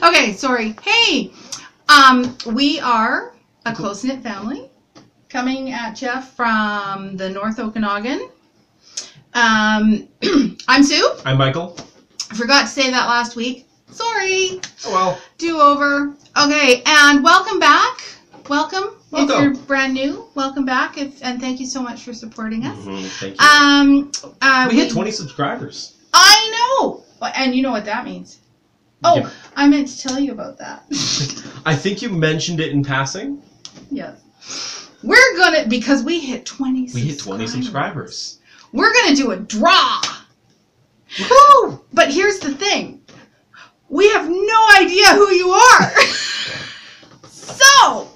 Okay, sorry. Hey, we are a close-knit family coming at you from the North Okanagan. I'm Sue. I'm Michael. I forgot to say that last week. Sorry. Oh well. Do-over. Okay, and welcome back. Welcome. If Welcome. you're brand new, welcome back. And thank you so much for supporting us. Thank you. We hit 20 subscribers. I know. And you know what that means. Oh, Yeah. I meant to tell you about that. I think you mentioned it in passing. Yes. We're gonna, because we hit 20 subscribers. We hit 20 subscribers. We're gonna do a draw. Woo! But here's the thing. We have no idea who you are. So,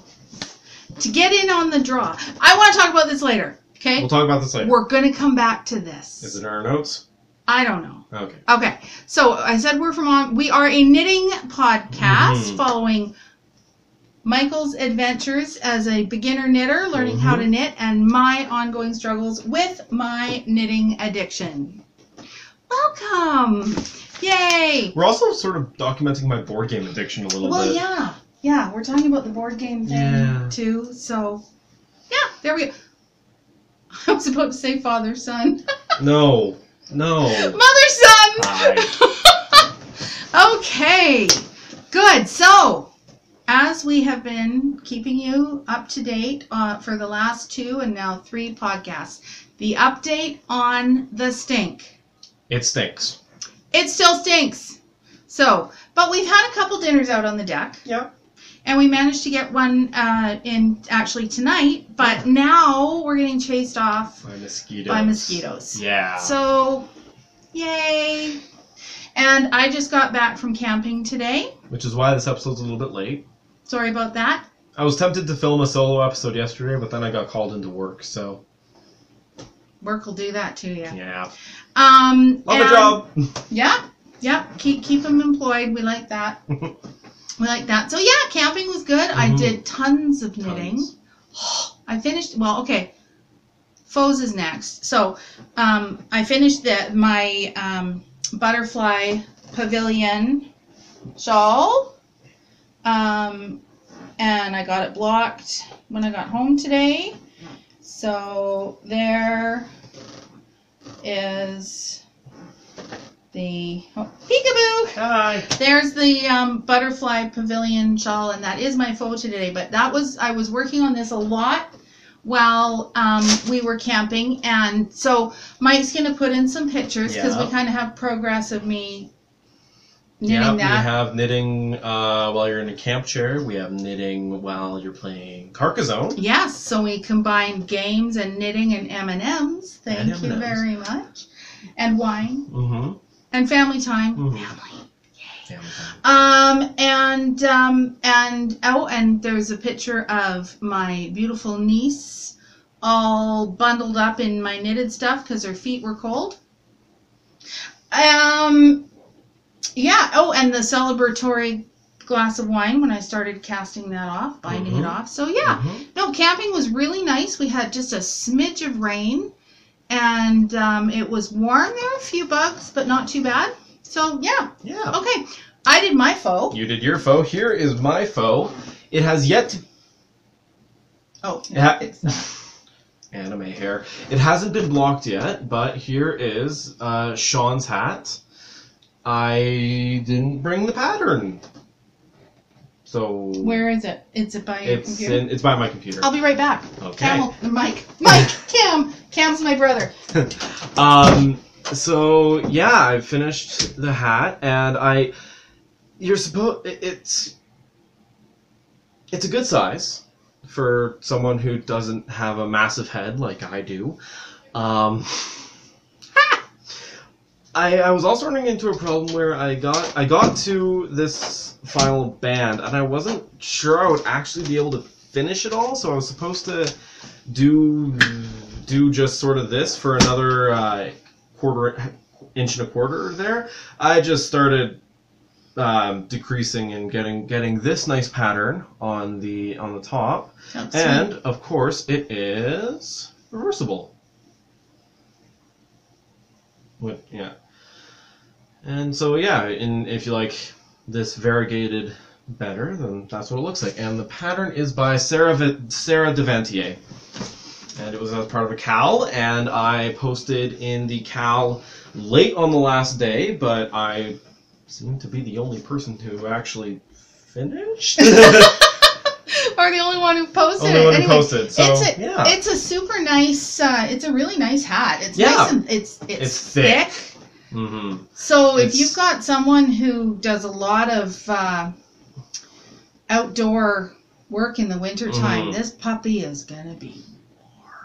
to get in on the draw, I want to talk about this later. Okay? We'll talk about this later. We're gonna come back to this. Is it in our notes? I don't know. Okay. Okay, so I said we are a knitting podcast following Michael's adventures as a beginner knitter, learning how to knit, and my ongoing struggles with my knitting addiction. Welcome! Yay! We're also sort of documenting my board game addiction a little bit. Well, yeah, we're talking about the board game thing too, so yeah, there we go. I was about to say father, son. No. Mother, son! Hi. Okay, good. So, as we have been keeping you up to date for the last 2 and now 3 podcasts, the update on the stink. It stinks. It still stinks. So, but we've had a couple dinners out on the deck. Yeah. And we managed to get one in actually tonight, but now we're getting chased off By mosquitoes. Yeah. So, yay. And I just got back from camping today. Which is why this episode's a little bit late. Sorry about that. I was tempted to film a solo episode yesterday, but then I got called into work, so... Work will do that to you. Yeah. Love a job! Yeah. Keep them employed. We like that. We like that. So yeah, camping was good. I did tons of knitting. I finished. Well, okay. Faux is next. So I finished my butterfly pavilion shawl, and I got it blocked when I got home today. So there is the peekaboo. Hi. There's the butterfly pavilion shawl, and that is my photo today. But I was working on this a lot while we were camping, and so Mike's gonna put in some pictures because we kind of have progress of me knitting that. We have knitting while you're in a camp chair. We have knitting while you're playing Carcassonne. Yes, so we combined games and knitting and M&Ms. Thank you very much. And wine. And family time. Family. Yay. Family time. And there's a picture of my beautiful niece all bundled up in my knitted stuff because her feet were cold. Yeah. Oh, and the celebratory glass of wine when I started casting that off, binding it off. So yeah. No, camping was really nice. We had just a smidge of rain. And it was warm. There were a few bugs, but not too bad. So, yeah. Yeah. Okay. I did my faux. You did your faux. Here is my faux. It has yet to... Oh. Anime hair. It hasn't been blocked yet, but here is Sean's hat. I didn't bring the pattern. So... Where is it? Is it by your computer? It's by my computer. I'll be right back. Okay. Cam's my brother. So yeah, I finished the hat, and it's a good size for someone who doesn't have a massive head like I do. I was also running into a problem where I got to this final band, and I wasn't sure I would actually be able to finish it all, so I was supposed to do just sort of this for another inch and a quarter there. I just started decreasing and getting this nice pattern on the top. Sounds and sweet. Of course it is reversible. Yeah. And so yeah, if you like this variegated better, then that's what it looks like. And the pattern is by Sarah Deventier. And it was as part of a CAL, and I posted in the CAL late on the last day, but I seem to be the only person who actually finished. Or the only one who posted only it. One anyway, who posted. So, it's a super nice, it's a really nice hat. It's yeah. nice and it's thick. Mm-hmm. So if you've got someone who does a lot of outdoor work in the wintertime, this puppy is going to be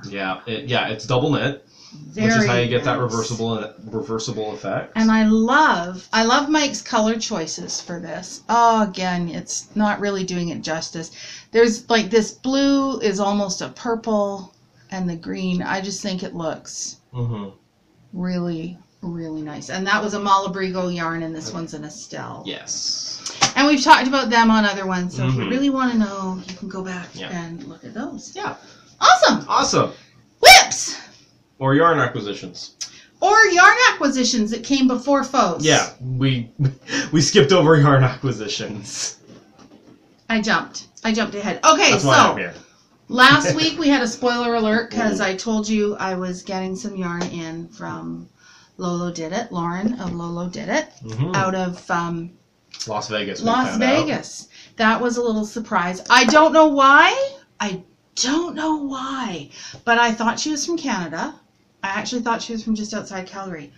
Yeah, it's double knit, very which is how you get nice. that reversible effect. And I love Mike's color choices for this. Oh, again, it's not really doing it justice. There's like this blue is almost a purple, and the green. I just think it looks really, really nice. And that was a Malabrigo yarn, and this one's an Estelle. Yes. And we've talked about them on other ones, so if you really want to know, you can go back and look at those. Yeah. Awesome. Awesome. Whips! Or yarn acquisitions. Or yarn acquisitions that came before Faux. Yeah, we skipped over yarn acquisitions. I jumped ahead. Okay, That's why I'm here. Last week we had a spoiler alert because I told you I was getting some yarn in from Lolo Did It, Lauren of Lolo Did It, out of Las Vegas. Las Vegas. That was a little surprise. I don't know why. But I thought she was from Canada. I actually thought she was from just outside Calgary.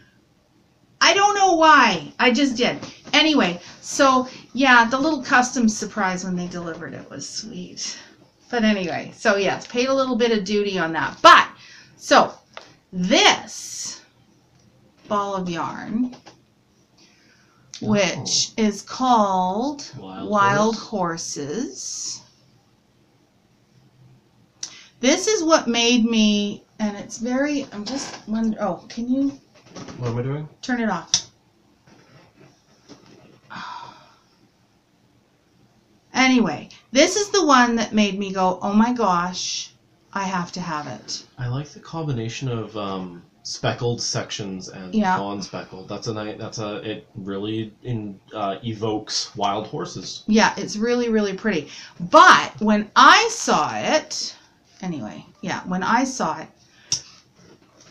I don't know why. I just did. Anyway, so yeah, the little customs surprise when they delivered it was sweet. But anyway, so yes, paid a little bit of duty on that. But, so, this ball of yarn, which is called Wild Horses. This is what made me, and it's very, I'm just wondering, oh, can you? What am I doing? Turn it off. Anyway, this is the one that made me go, oh my gosh, I have to have it. I like the combination of speckled sections and non-speckled. It really evokes wild horses. Yeah, it's really, really pretty. But when I saw it, when I saw it,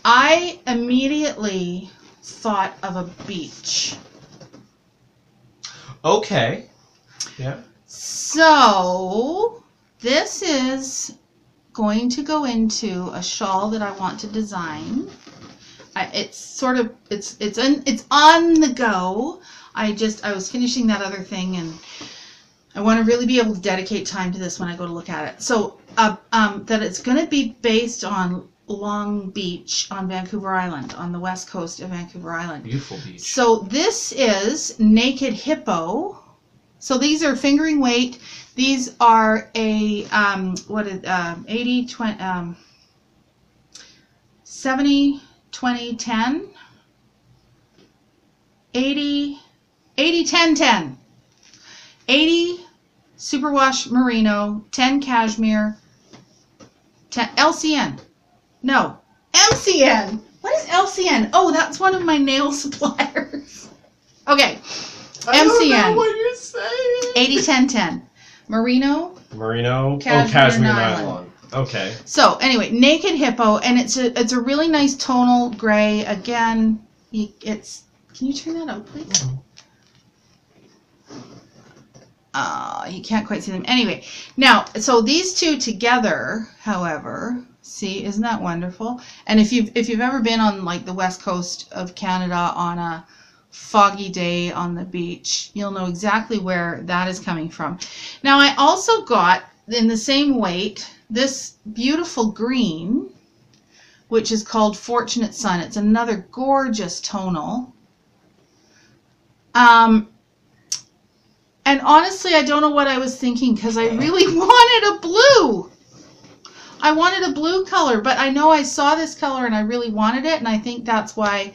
I immediately thought of a beach. Okay. Yeah. So, this is going to go into a shawl that I want to design. It's on the go. I was finishing that other thing, and I want to really be able to dedicate time to this when I go to look at it. So, that it's going to be based on Long Beach on Vancouver Island, on the west coast of Vancouver Island. Beautiful beach. So this is Naked Hippo. So these are fingering weight. These are a 80, 20, 70, 20, 10, 80, 10, 10. 80 superwash merino, 10 cashmere, 10 LCN. No, MCN. What is LCN? Oh, that's one of my nail suppliers. Okay, MCN. I don't know what you're saying. 80, 10, 10. Merino, cashmere nylon. Okay. So anyway, Naked Hippo, and it's a really nice tonal gray. Again, it's. Can you turn that out, please? You can't quite see them. Anyway, now, so these two together, however, see, isn't that wonderful? And if you've ever been on like the west coast of Canada on a foggy day on the beach, you'll know exactly where that is coming from. Now, I also got, in the same weight, this beautiful green, which is called Fortunate Sun. It's another gorgeous tonal. And honestly, I don't know what I was thinking because I really wanted a blue. I wanted a blue color, but I know I saw this color and I really wanted it, and I think that's why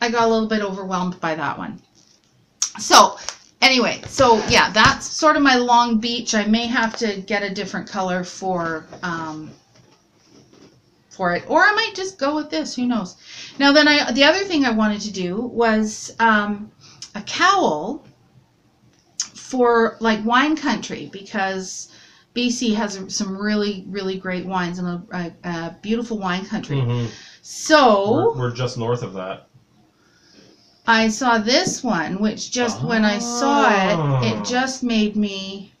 I got a little bit overwhelmed by that one. So, anyway, so yeah, that's sort of my Long Beach. I may have to get a different color for it, or I might just go with this. Who knows? Now, then the other thing I wanted to do was a cowl for like wine country, because BC has some really, really great wines and a beautiful wine country. Mm-hmm. So we're just north of that. I saw this one, which just when I saw it just made me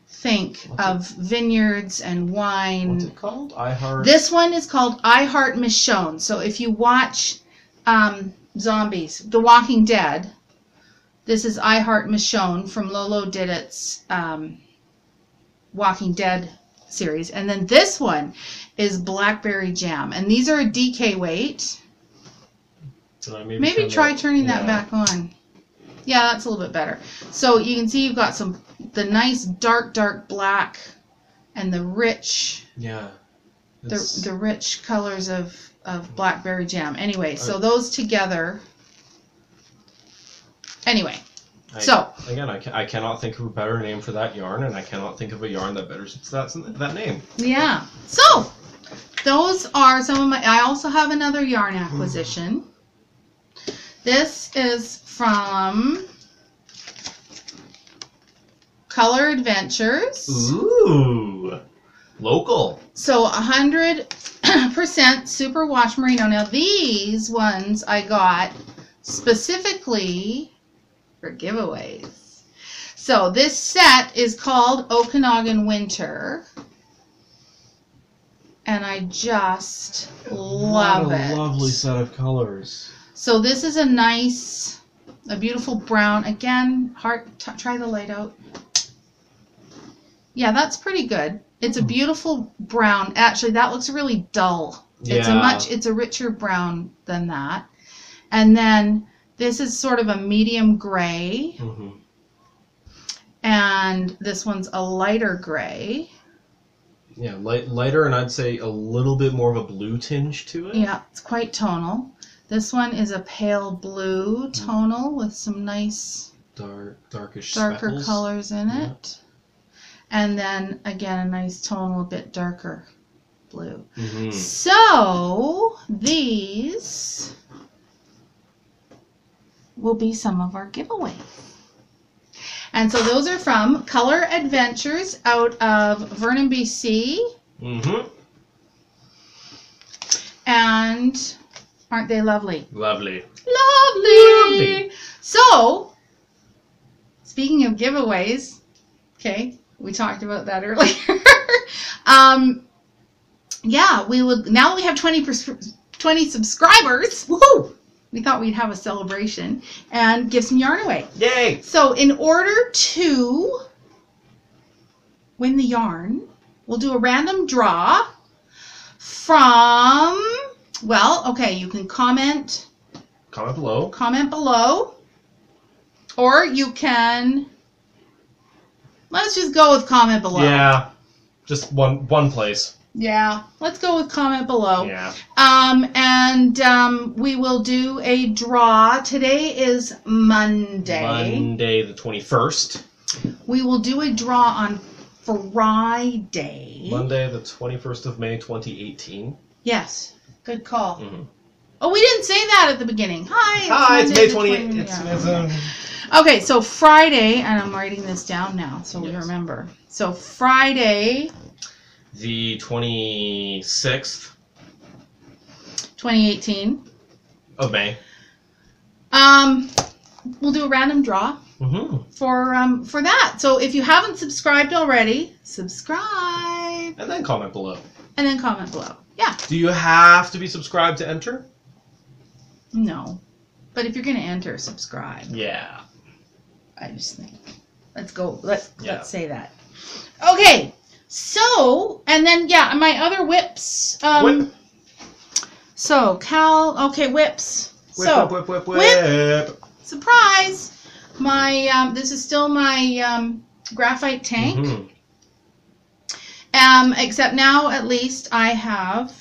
think of vineyards and wine. What's it called? I Heart. This one is called I Heart Michonne. So if you watch Zombies, The Walking Dead, this is I Heart Michonne from Lolo Didit's Walking Dead series. And then this one is Blackberry Jam. And these are a DK weight. Maybe try turning that back on. Yeah, that's a little bit better. So you can see you've got the nice dark black and the rich the rich colors of Blackberry Jam. Anyway, so those together. Anyway, I cannot think of a better name for that yarn, and I cannot think of a yarn that better suits that name. Yeah. So those are some of my. I also have another yarn acquisition. This is from Color Adventures. Ooh, local. So 100% superwash merino. Now these ones I got specifically for giveaways. So this set is called Okanagan Winter. And I just love it. What a lovely set of colors. So this is a beautiful brown. Again, try the light out. Yeah, that's pretty good. It's a beautiful brown. Actually, that looks really dull. Yeah. It's a richer brown than that. And then this is sort of a medium gray. Mm-hmm. And this one's a lighter gray. Yeah, lighter, and I'd say a little bit more of a blue tinge to it. Yeah, it's quite tonal. This one is a pale blue tonal with some nice darker speckles. colors in it. And then, again, a nice tonal, a bit darker blue. Mm-hmm. So, these will be some of our giveaways. And so those are from Color Adventures out of Vernon, BC. Mm-hmm. And aren't they lovely? Lovely. Lovely! So, speaking of giveaways, okay, we talked about that earlier. Yeah, we would, now that we have 20 subscribers, woohoo! We thought we'd have a celebration and give some yarn away. Yay! So in order to win the yarn, we'll do a random draw from, well, okay, you can comment below, or you can, let's just go with comment below. Yeah, just one place. Yeah, let's go with comment below. Yeah. And we will do a draw. Today is Monday. Monday the 21st. We will do a draw on Friday. Monday the 21st of May 2018. Yes, good call. Mm-hmm. Oh, we didn't say that at the beginning. Hi, it's May 28th. Yeah. Okay, so Friday, and I'm writing this down now so we remember. So Friday, the 26th 2018 of May. We'll do a random draw for that. So if you haven't subscribed already, subscribe. And then comment below. Yeah. Do you have to be subscribed to enter? No. But if you're going to enter, subscribe. Yeah. I just think. Let's go. Let's say that. Okay. So, and then, yeah, my other whips. Whip. So, whips. Whip. Surprise! My, this is still my graphite tank. Except now, at least, I have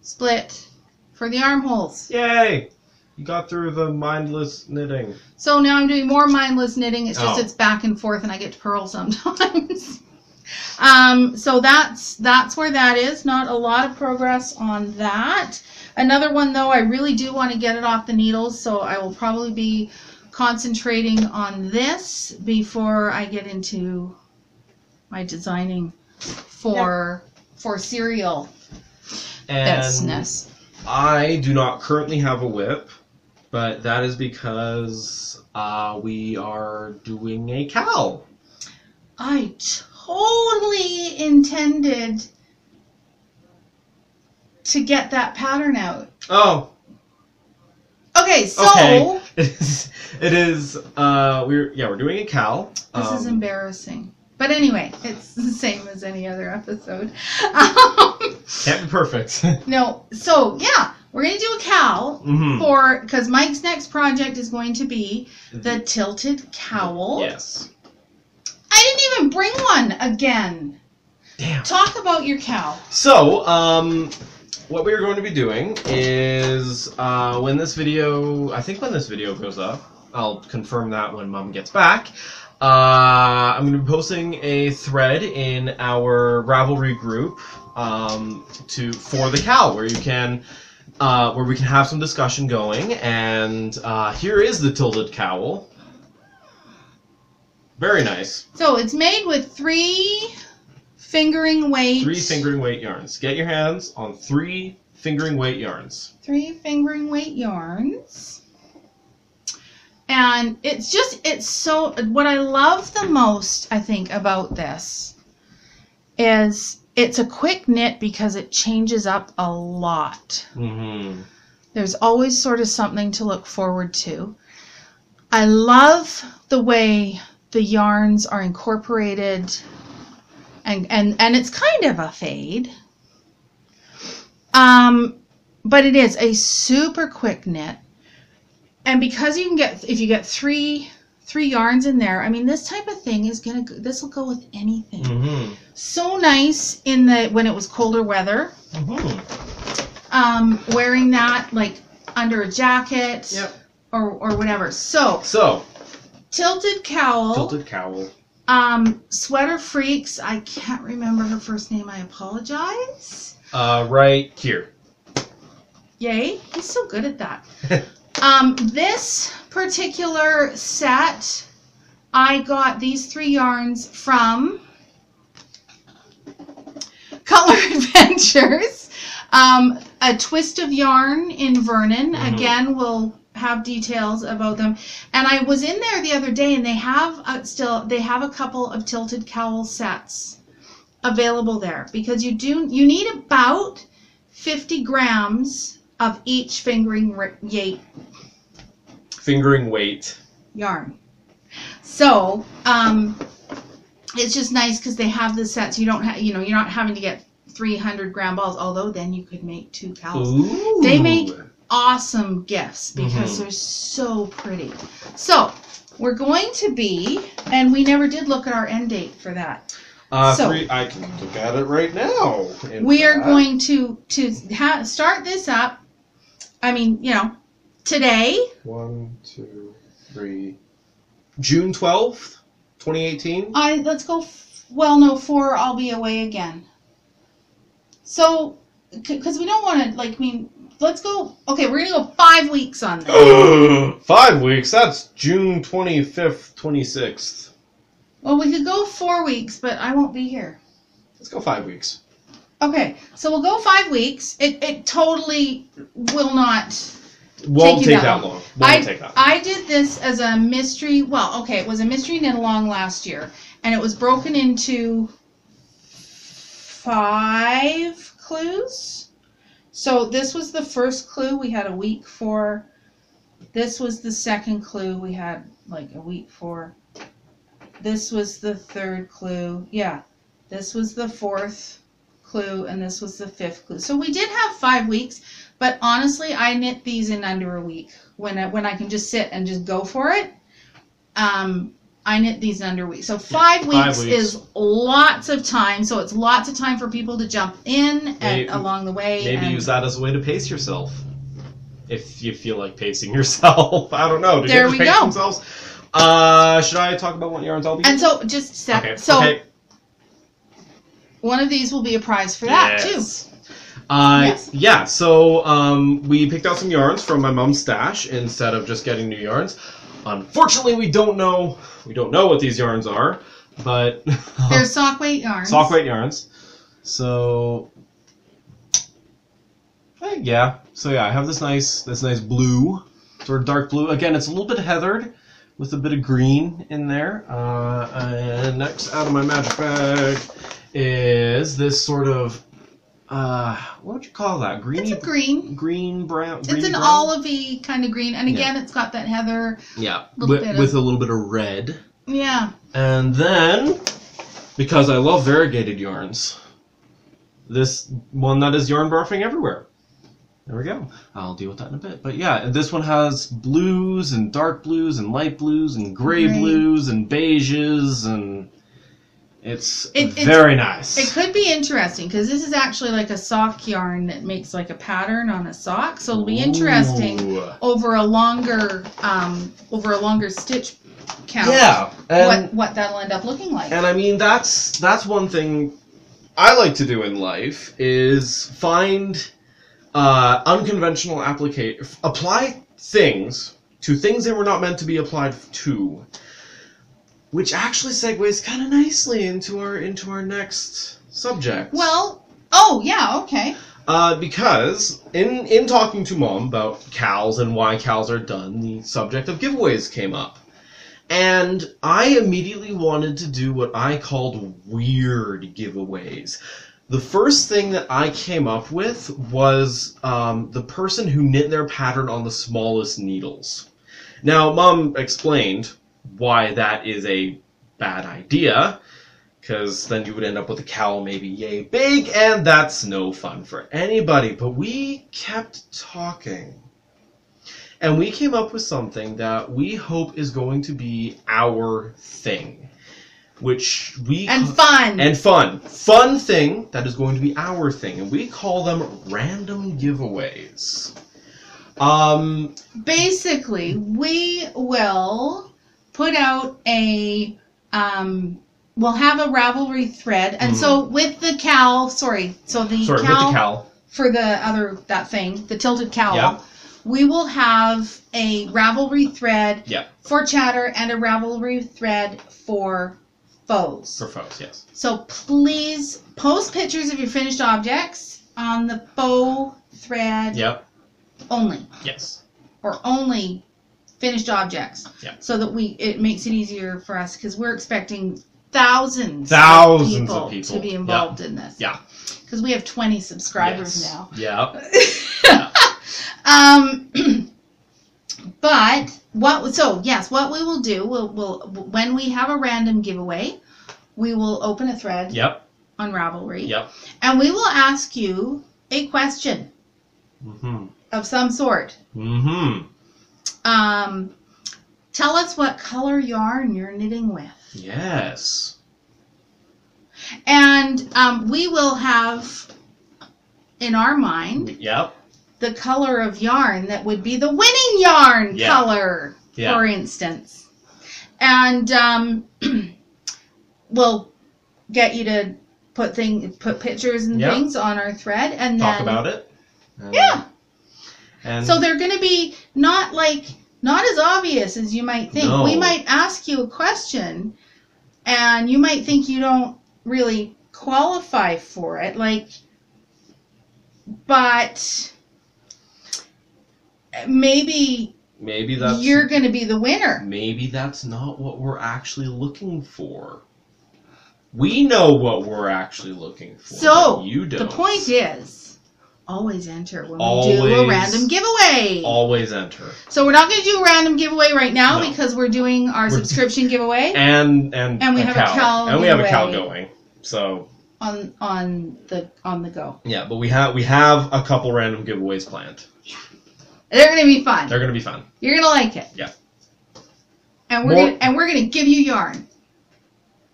split for the armholes. Yay! You got through the mindless knitting. So now I'm doing more mindless knitting. It's just it's back and forth, and I get to purl sometimes. So that's where that is. Not a lot of progress on that. Another one, though, I really do want to get it off the needles, so I will probably be concentrating on this before I get into my designing for cereal business. I do not currently have a whip, but that is because we are doing a cowl. I totally intended to get that pattern out. Oh. Okay, so okay. It is we're doing a cowl. This is embarrassing. But anyway, it's the same as any other episode. Can't be perfect. No, so yeah, we're going to do a cowl because Mike's next project is going to be the tilted cowl. Yes. I didn't even bring one again. Damn. Talk about your cowl. So, what we are going to be doing is when this video goes up, I'll confirm that when Mom gets back. I'm going to be posting a thread in our Ravelry group for the cowl where we can have some discussion going. And here is the tilted cowl. Very nice. So it's made with 3 fingering weight. 3 fingering weight yarns. Get your hands on 3 fingering weight yarns. 3 fingering weight yarns. And it's so, what I love the most, I think, about this is it's a quick knit because it changes up a lot. Mm-hmm. There's always sort of something to look forward to. I love the way the yarns are incorporated, and it's kind of a fade. But it is a super quick knit. And because you can get, if you get three yarns in there, I mean, this type of thing is this will go with anything. Mm-hmm. So nice when it was colder weather. Mm-hmm. Wearing that like under a jacket. Yep. Or whatever. So tilted cowl. Tilted cowl. Sweater Freaks. I can't remember her first name. I apologize. Right here. Yay. He's so good at that. This particular set, I got these 3 yarns from Color Adventures. A twist of yarn in Vernon. Mm-hmm. Again, we'll have details about them. And I was in there the other day, and they have a couple of tilted cowl sets available there because you need about 50 grams of each fingering weight yarn. So it's just nice because they have the sets. You don't have, you're not having to get 300 gram balls. Although then you could make 2 cowls. Ooh. They make awesome gifts because they're so pretty. So we're going to be, and we never did look at our end date for that. I can look at it right now. We are going to start this up. I mean, today. 1, 2, 3. June 12th, 2018. Let's go. Well, no, 4. I'll be away again. So, because we don't want to let's go. Okay, we're gonna go 5 weeks on this. 5 weeks. That's June 25th, 26th. Well, we could go 4 weeks, but I won't be here. Let's go 5 weeks. Okay, so we'll go 5 weeks. It totally will not. Won't take that long. I did this as a mystery. Well, okay, it was a mystery knit along last year, and it was broken into 5 clues. So this was the first clue. We had a week for. This was the second clue. We had like a week for. This was the third clue. Yeah, this was the 4th clue, and this was the 5th clue. So we did have 5 weeks, but honestly, I knit these in under a week. When I can just sit and just go for it, I knit these in under a week. So 5 weeks is lots of time. So it's lots of time for people to jump in along the way. Maybe use that as a way to pace yourself. If you feel like pacing yourself. I don't know. There we go. Themselves? Should I talk about what yarns I'll be using? And so, just a sec. Okay. So, okay. One of these will be a prize for that, too. Yes. Yeah, so we picked out some yarns from my mom's stash instead of just getting new yarns. Unfortunately, we don't know what these yarns are, but They're sock weight yarns. sock weight yarns. So yeah. So yeah, I have this nice blue, sort of dark blue. Again, it's a little bit heathered with a bit of green in there. And next out of my magic bag is this sort of what would you call that? Greeny. It's a green. Green brown. It's an olivey kind of green, and again, it's got that heather. Yeah, with a little bit of red. Yeah. And then, because I love variegated yarns, this one that is yarn barfing everywhere. There we go. I'll deal with that in a bit. But yeah, this one has blues and dark blues and light blues and gray blues and beiges, and it's very nice. It could be interesting because this is actually like a sock yarn that makes like a pattern on a sock. So it'll be interesting over a longer stitch count. Yeah, and what that'll end up looking like. And I mean that's one thing I like to do in life is find unconventional apply things to things that were not meant to be applied to, which actually segues kind of nicely into our next subject. Well, okay. Because in talking to Mom about cows and why cows are done, the subject of giveaways came up. And I immediately wanted to do what I called weird giveaways. The first thing that I came up with was the person who knit their pattern on the smallest needles. Now, Mom explained why that is a bad idea, because then you would end up with a cowl maybe yay big, and that's no fun for anybody. But we kept talking. And we came up with something that we hope is going to be our thing. Fun thing that is going to be our thing. And we call them random giveaways. Basically, we will put out we'll have a Ravelry thread. And so with the cowl, with the cowl for that thing, the tilted cowl. Yeah. We will have a Ravelry thread for chatter and a Ravelry thread for foes. For foes, yes. So please post pictures of your finished objects on the faux thread only. Yes. Or only finished objects. Yeah. So that it makes it easier for us because we're expecting thousands of people to be involved in this. Yeah. Because we have 20 subscribers now. Yeah. But what we will do, we'll when we have a random giveaway, we will open a thread on Ravelry. Yep. And we will ask you a question of some sort. Tell us what color yarn you're knitting with. Yes. And we will have in our mind the color of yarn that would be the winning yarn color, for instance. And we'll get you to put pictures and things on our thread and talk then about it. And so they're going to be not as obvious as you might think. No. We might ask you a question and you might think you don't really qualify for it, but maybe that's, you're going to be the winner. Maybe that's not what we're actually looking for. We know what we're actually looking for. So you don't. The point is, always enter when we do a random giveaway. Always enter. So we're not going to do a random giveaway right now because we're doing our subscription giveaway. And we have a cow. And we have a cow going. So on the go. Yeah, but we have a couple random giveaways planned. They're going to be fun. They're going to be fun. You're going to like it. Yeah. And we're going to give you yarn.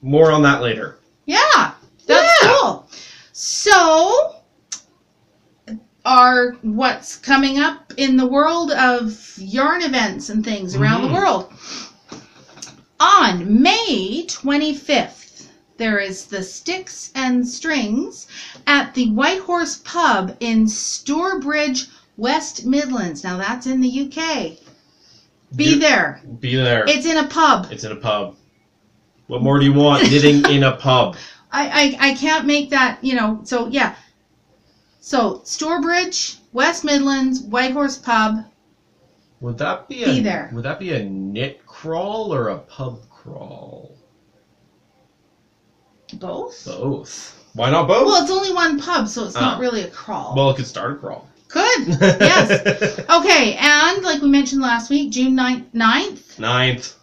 More on that later. Yeah. That's cool. So what's coming up in the world of yarn events and things around the world. On May 25th, there is the Sticks and Strings at the White Horse Pub in Stourbridge, West Midlands. Now that's in the UK. Be there. Be there. It's in a pub. It's in a pub. What more do you want? Knitting in a pub. I can't make that, so yeah. So, Stourbridge, West Midlands, Whitehorse Pub. Would that be there. Would that be a knit crawl or a pub crawl? Both? Both. Why not both? Well, it's only one pub, so it's not really a crawl. Well, it could start a crawl. Could, yes. Okay, and like we mentioned last week, June 9th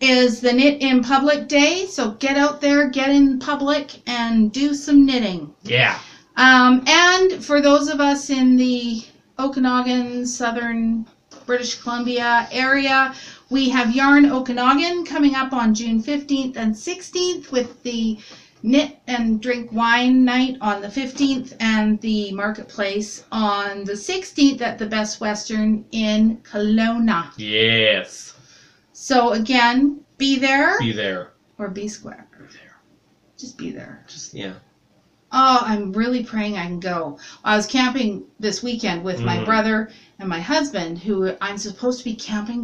is the Knit in Public Day, so get out there, get in public, and do some knitting. Yeah. And for those of us in the Okanagan, southern British Columbia area, we have Yarn Okanagan coming up on June 15th and 16th with the Knit and Drink Wine Night on the 15th and the Marketplace on the 16th at the Best Western in Kelowna. Yes. So again, be there. Be there. Or be square. Be there. Just be there. Yeah. Oh, I'm really praying I can go. I was camping this weekend with my brother and my husband, who I'm supposed to be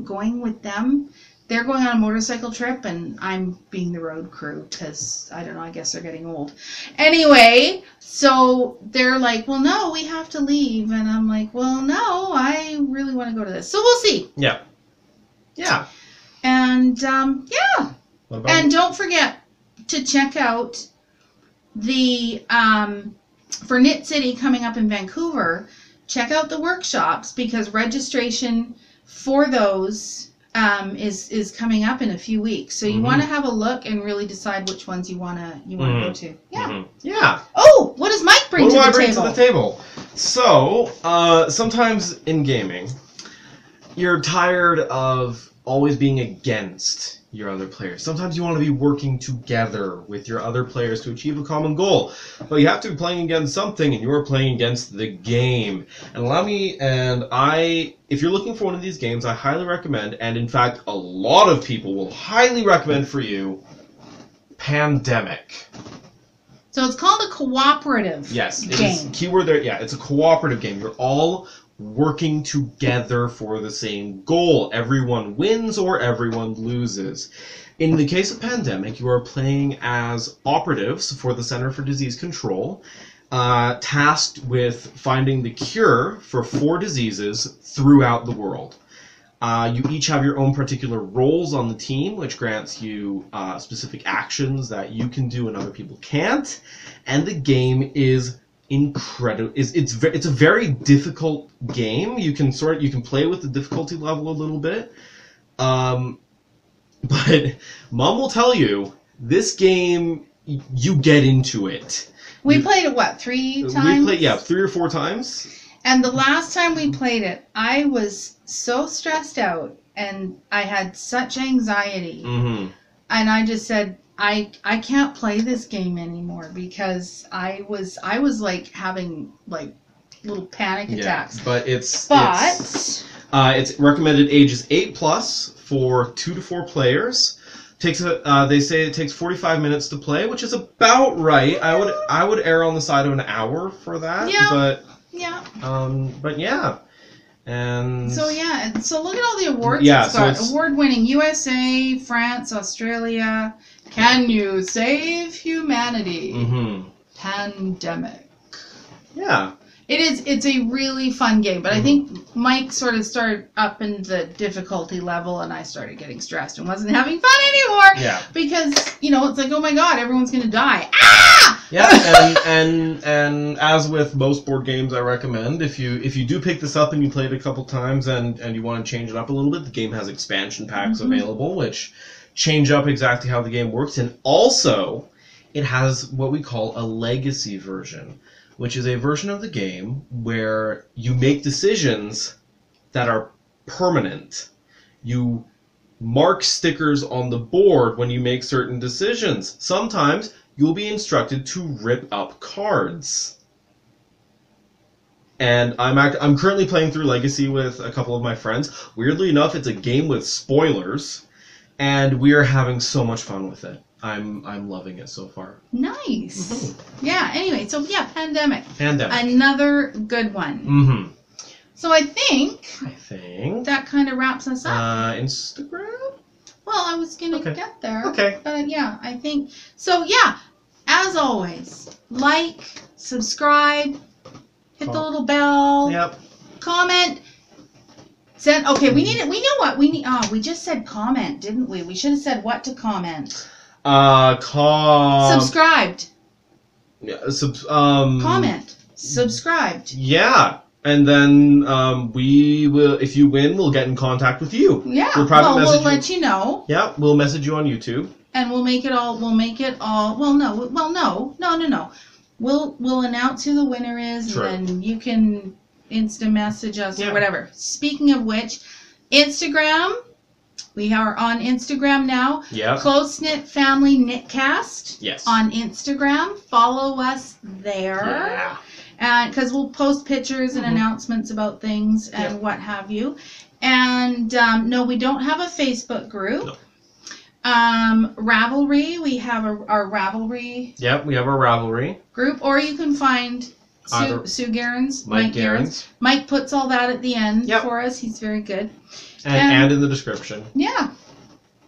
going with them. They're going on a motorcycle trip, and I'm being the road crew because, I don't know, I guess they're getting old. Anyway, so they're like, well, no, we have to leave. And I'm like, well, no, I really want to go to this. So we'll see. Yeah. Yeah. And, yeah. What about And don't forget to check out the, for Knit City coming up in Vancouver, check out the workshops because registration for those is coming up in a few weeks. So you want to have a look and really decide which ones you want to go to. Yeah. Yeah. Oh, what does Mike bring to the table? What do I bring to the table? So, sometimes in gaming, you're tired of always being against your other players. Sometimes you want to be working together with your other players to achieve a common goal. But you have to be playing against something, and you're playing against the game. And if you're looking for one of these games, I highly recommend, and in fact, a lot of people will highly recommend for you, Pandemic. So it's called a cooperative game. Yes, it is keyword there. Yeah, it's a cooperative game. You're all working together for the same goal. Everyone wins or everyone loses. In the case of Pandemic, you are playing as operatives for the Center for Disease Control, tasked with finding the cure for 4 diseases throughout the world. You each have your own particular roles on the team, which grants you specific actions that you can do and other people can't. And the game is incredible. It's a very difficult game. You can play with the difficulty level a little bit, but Mom will tell you this game you get into it. We played it 3 times? We played 3 or 4 times. And the last time we played it, I was so stressed out and I had such anxiety, and I just said, I can't play this game anymore because I was like having like little panic attacks. But it's recommended ages 8+ for 2 to 4 players. They say it takes 45 minutes to play, which is about right. I would err on the side of an hour for that. Yeah. But yeah. And so look at all the awards it's got. so Award-winning USA, France, Australia. Can you save humanity? Pandemic. Yeah. It's a really fun game, but I think Mike sort of started up in the difficulty level and I started getting stressed and wasn't having fun anymore. Yeah. Because, it's like, oh my god, everyone's gonna die. Ah! Yeah, and as with most board games I recommend, if you do pick this up and you play it a couple times and you want to change it up a little bit, the game has expansion packs available, which change up exactly how the game works, and also it has what we call a legacy version, which is a version of the game where you make decisions that are permanent. You mark stickers on the board when you make certain decisions. Sometimes you'll be instructed to rip up cards. And I'm currently playing through Legacy with a couple of my friends. Weirdly enough, it's a game with spoilers, and we are having so much fun with it. I'm loving it so far. Nice. Yeah, anyway, so Pandemic. Pandemic. Another good one. So I think that kind of wraps us up. Instagram? Well, I was going to Okay. get there. Okay. But yeah, I think. So yeah, as always, like, subscribe, hit the little bell, Yep. comment. Send. Okay, we need it. We know what we need. Oh, we just said comment, didn't we? We should have said what to comment. Subscribed. Comment. Subscribed. Yeah. And then we will, if you win, we'll get in contact with you. Yeah. We'll We'll let you know. Yeah, we'll message you on YouTube. And we'll make it all. Well, no. We'll announce who the winner is, True. and then you can Insta message us Yeah. or whatever. Speaking of which, Instagram. We are on Instagram now. Yeah. Close Knit Family Knitcast. Yes. On Instagram. Follow us there. Yeah. And because we'll post pictures and announcements about things and what have you. And no, we don't have a Facebook group. No. Ravelry, we have our Ravelry Yep, we have our Ravelry. group, or you can find Either Sue Guerin's, Mike Guerin's. Mike puts all that at the end Yep. for us. He's very good. And in the description. Yeah.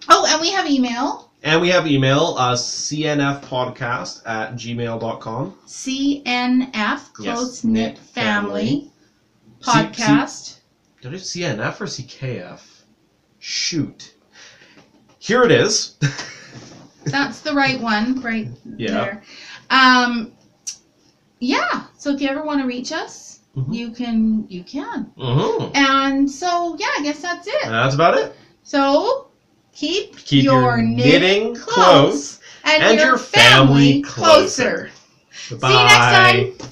Oh, and we have email. And we have email, cnfpodcast@gmail.com. CNF, Close Knit Knit Family Family. Podcast. Did I CNF or CKF? Shoot. Here it is. That's the right one, right Yeah. there. Yeah. So if you ever want to reach us, you can. Mm-hmm. And so yeah, I guess that's it. That's about it. So keep your knitting close and your family closer. Bye. See you next time.